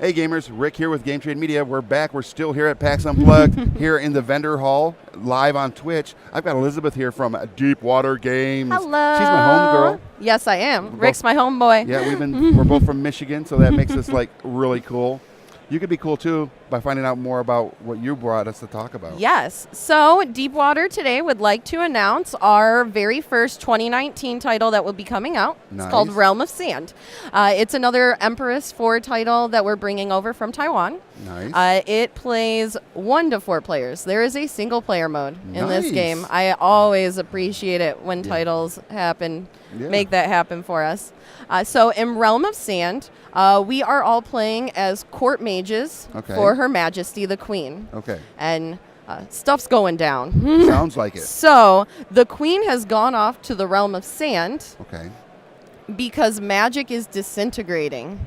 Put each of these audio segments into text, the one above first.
Hey gamers, Rick here with Game Trade Media. We're back. We're still here at PAX Unplugged here in the vendor hall, live on Twitch. I've got Elizabeth here from Deepwater Games. Hello. She's my homegirl. Yes, I am. Rick's my homeboy. Yeah, we're both from Michigan, so that makes us like really cool. You could be cool too by finding out more about what you brought us to talk about. Yes. So Deepwater today would like to announce our very first 2019 title that will be coming out. Nice. It's called Realm of Sand. It's another Empress 4 title that we're bringing over from Taiwan. Nice. It plays 1 to 4 players. There is a single player mode in this Nice. game. I always appreciate it when titles happen, make that happen for us. So in Realm of Sand, we are all playing as court mages for Her Majesty the Queen. Okay. And stuff's going down. Sounds like it. So the Queen has gone off to the Realm of Sand Okay. because magic is disintegrating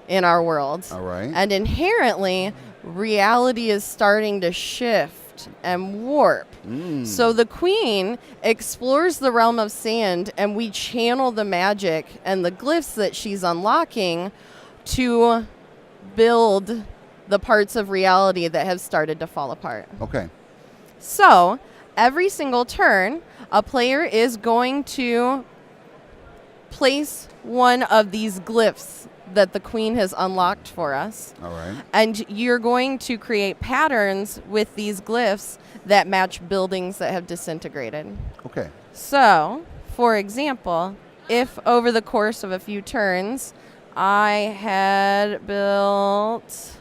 in our world. All right. And inherently, reality is starting to shift and warp. So the Queen explores the Realm of Sand, and we channel the magic and the glyphs that she's unlocking to build the parts of reality that have started to fall apart. Okay. So every single turn, a player is going to place one of these glyphs that the Queen has unlocked for us. All right. And you're going to create patterns with these glyphs that match buildings that have disintegrated. Okay. So, for example, if over the course of a few turns, I had built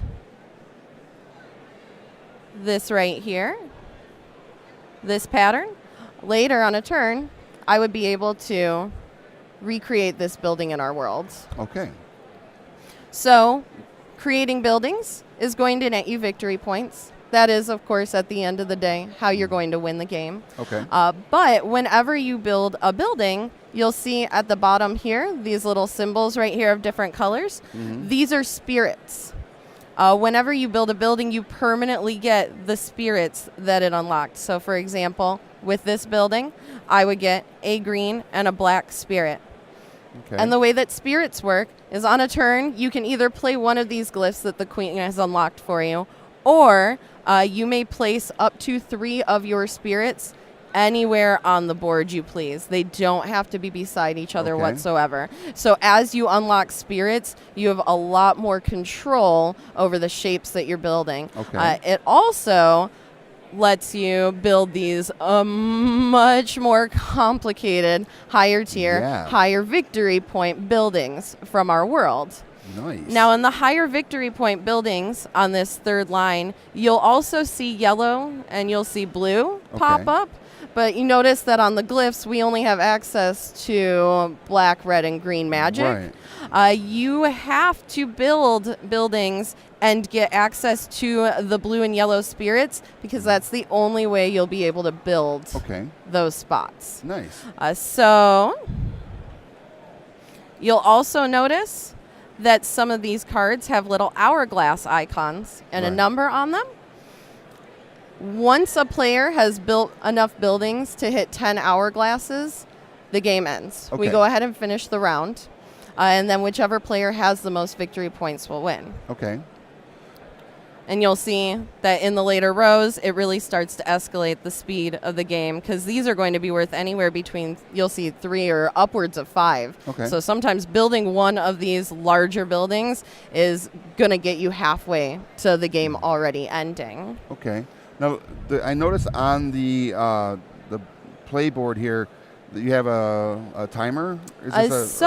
this right here, this pattern, later on a turn, I would be able to recreate this building in our world. Okay. So, creating buildings is going to net you victory points. That is, of course, at the end of the day, how you're going to win the game. Okay. But whenever you build a building, you'll see at the bottom here, these little symbols right here of different colors. These are spirits. Whenever you build a building, you permanently get the spirits that it unlocked. So, for example, with this building, I would get a green and a black spirit. Okay. And the way that spirits work is on a turn, you can either play one of these glyphs that the Queen has unlocked for you, or you may place up to 3 of your spirits anywhere on the board you please. They don't have to be beside each other whatsoever. So as you unlock spirits, you have a lot more control over the shapes that you're building. Okay. It also lets you build these much more complicated, higher tier, higher victory point buildings from our world. Nice. Now, in the higher victory point buildings on this 3rd line, you'll also see yellow and you'll see blue pop up. But you notice that on the glyphs, we only have access to black, red, and green magic. Right. You have to build buildings and get access to the blue and yellow spirits because that's the only way you'll be able to build those spots. Nice. So you'll also notice that some of these cards have little hourglass icons and a number on them. Once a player has built enough buildings to hit 10 hourglasses, the game ends. We go ahead and finish the round, and then whichever player has the most victory points will win. Okay. And you'll see that in the later rows, it really starts to escalate the speed of the game because these are going to be worth anywhere between, you'll see 3 or upwards of 5. Okay. So sometimes building one of these larger buildings is going to get you halfway to the game already ending. Okay. Now, I noticed on the play board here that you have a timer. Is this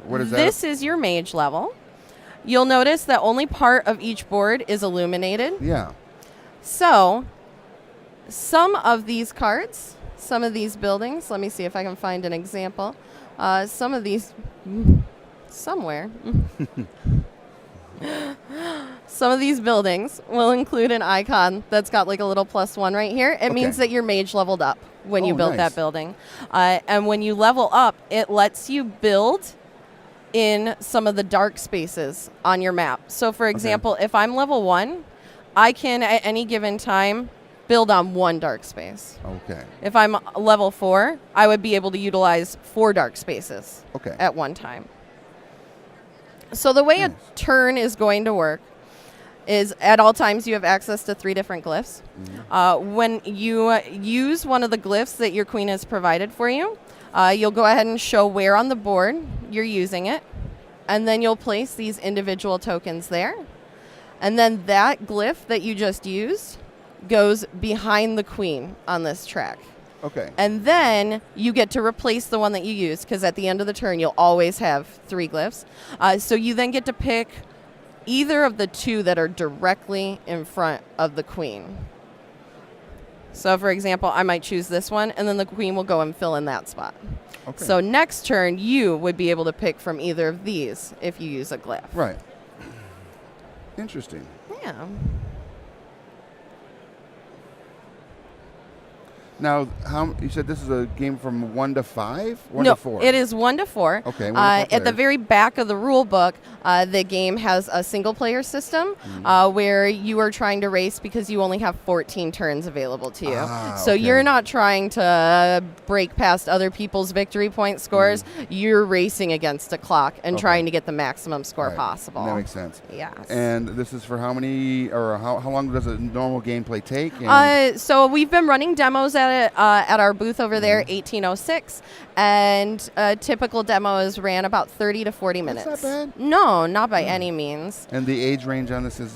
what is that? This is your mage level. You'll notice that only part of each board is illuminated. Yeah. So, some of these cards, some of these buildings, let me see if I can find an example. Some of these, somewhere. Some of these buildings will include an icon that's got like a little +1 right here. It means that your mage leveled up when you built that building. And when you level up, it lets you build in some of the dark spaces on your map. So for example, if I'm level 1, I can at any given time build on 1 dark space. Okay. If I'm level 4, I would be able to utilize 4 dark spaces Okay. at one time. So the way a turn is going to work is at all times you have access to 3 different glyphs. When you use one of the glyphs that your queen has provided for you, you'll go ahead and show where on the board you're using it, and then you'll place these individual tokens there. And then that glyph that you just used goes behind the queen on this track. Okay. And then you get to replace the one that you used, because at the end of the turn you'll always have 3 glyphs. So you then get to pick either of the 2 that are directly in front of the queen. So for example, I might choose this one, and then the queen will go and fill in that spot. Okay. So next turn, you would be able to pick from either of these if you use a glyph. Right. Interesting. Yeah. Now, you said this is a game from 1 to 5? 1 no, to 4? It is 1 to 4. Okay. 1 to 4 at the very back of the rule book, the game has a single-player system where you are trying to race because you only have 14 turns available to you. So you're not trying to break past other people's victory point scores. You're racing against a clock and trying to get the maximum score possible. That makes sense. Yes. And this is for how many, or how long does a normal gameplay take? So we've been running demos at our booth over there, 1806, and a typical demo is ran about 30 to 40 minutes. That's not bad. No, not by any means. And the age range on this is?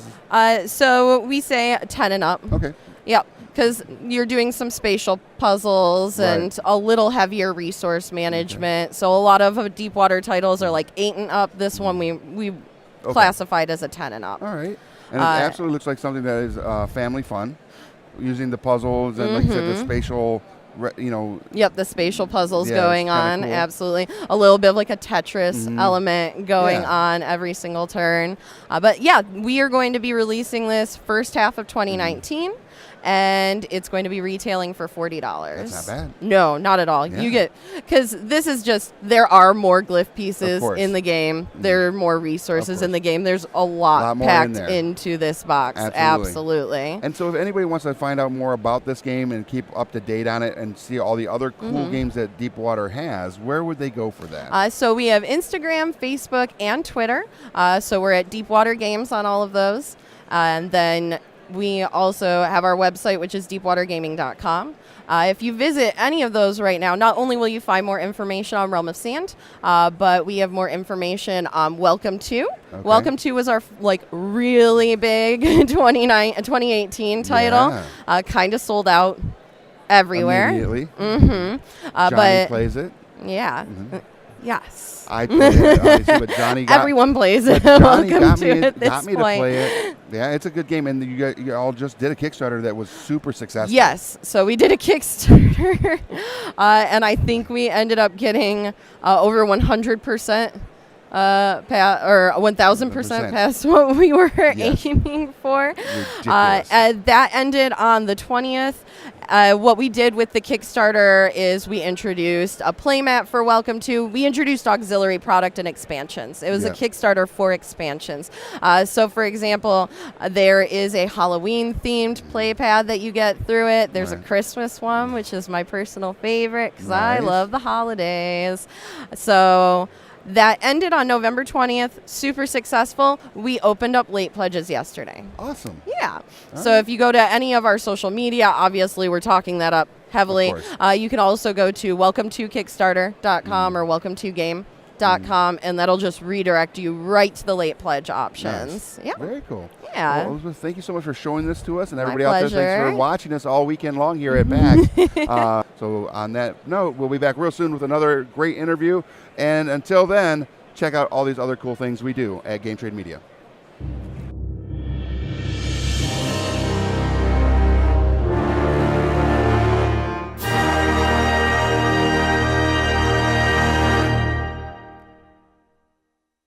So we say 10 and up. Okay. Yep, because you're doing some spatial puzzles and a little heavier resource management. So a lot of deep water titles are like 8 and up. This one we classified as a 10 and up. All right. And it absolutely looks like something that is family fun, using the puzzles and, like you said, the spatial, Yep, the spatial puzzles going on. Cool. Absolutely. A little bit of like a Tetris element going on every single turn. But yeah, we are going to be releasing this first half of 2019. And it's going to be retailing for $40. That's not bad. No, not at all. You get, because this is just, there are more glyph pieces in the game. There are more resources in the game. There's a lot packed into this box. Absolutely. And so if anybody wants to find out more about this game and keep up to date on it and see all the other cool games that Deepwater has, where would they go for that? So we have Instagram, Facebook, and Twitter. So we're at Deepwater Games on all of those. And then we also have our website, which is deepwatergaming.com. If you visit any of those right now, not only will you find more information on Realm of Sand, but we have more information on Welcome To. Okay. Welcome To was our really big 2018 title. Kind of sold out everywhere. Immediately. Johnny but plays it. Yeah. Yes. I play it, obviously, but Johnny everyone plays it. Johnny got me to play it. Yeah, it's a good game, and you all just did a Kickstarter that was super successful. Yes, so we did a Kickstarter, and I think we ended up getting over 100%. Or 1,000% past what we were aiming for. And that ended on the 20th. What we did with the Kickstarter is we introduced a playmat for Welcome To. We introduced auxiliary product and expansions. It was a Kickstarter for expansions. So, for example, there is a Halloween-themed playpad that you get through it. There's a Christmas one, which is my personal favorite because I love the holidays. So that ended on November 20th. Super successful. We opened up late pledges yesterday. Awesome. Yeah. So if you go to any of our social media, obviously we're talking that up heavily. You can also go to welcome2kickstarter.com or welcome2game.com, and that'll just redirect you right to the late pledge options. Yeah. Very cool. Yeah. Well, Elizabeth, thank you so much for showing this to us, and everybody out there, thanks for watching us all weekend long here at PAX. So on that note, we'll be back real soon with another great interview. And until then, check out all these other cool things we do at Game Trade Media.